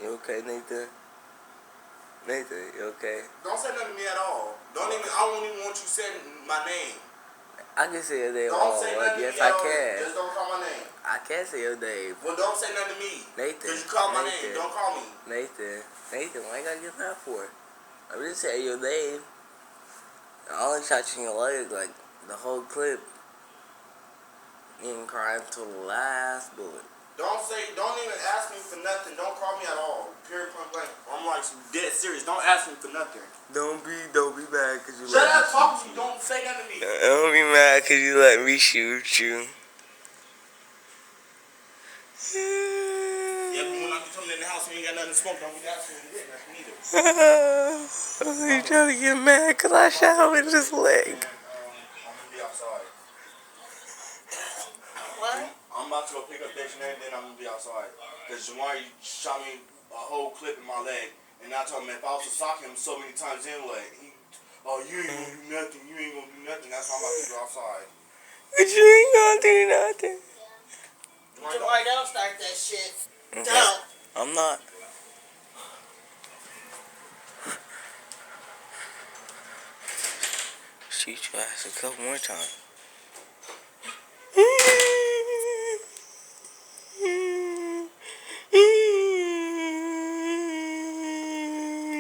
You okay, Nathan? Nathan, you okay? Don't say nothing to me at all. Don't even. I don't even want you saying my name. I can say your name. Don't say nothing Yes, to me I at all. can. Just don't call my name. I can say your name. Well, don't say nothing to me. Nathan. Because you call my name. Don't call me. Nathan, why you gotta get mad for? I'm just saying your name. I only shot you in your leg, like, the whole clip. You didn't cry until the last bullet. Don't even ask me for nothing. Don't call me at all. Period, point blank. I'm like dead serious. Don't ask me for nothing. Don't be mad because you Shut up, talk to me. Don't say nothing to me. Don't be mad because you let me shoot you. Yeah, but when I come in the house and you ain't got nothing to smoke, don't be asking me to get nothing either. You trying to get mad because I shot him in his leg. I'm gonna be outside. What? I'm about to go pick up dictionary, then I'm gonna be outside. Because Jamari shot me a whole clip in my leg, and I told him if I was to sock him so many times anyway, you ain't gonna do nothing, you ain't gonna do nothing. That's why I'm about to go outside. But you ain't gonna do nothing. Jamari, don't start that shit. Okay. Don't. I'm not. Shoot your ass a couple more times.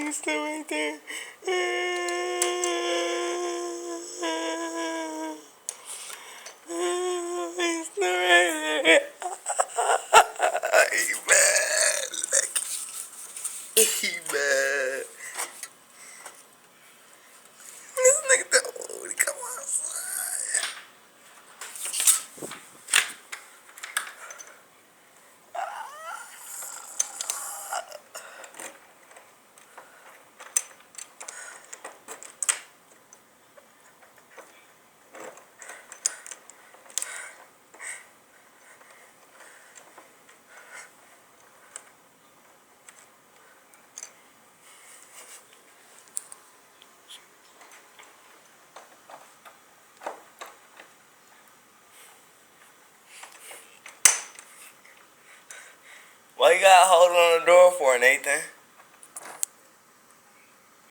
He's still right there. He's still right there. He mad. He mad. This nigga don't want to come outside. Why you gotta hold on the door for, Nathan?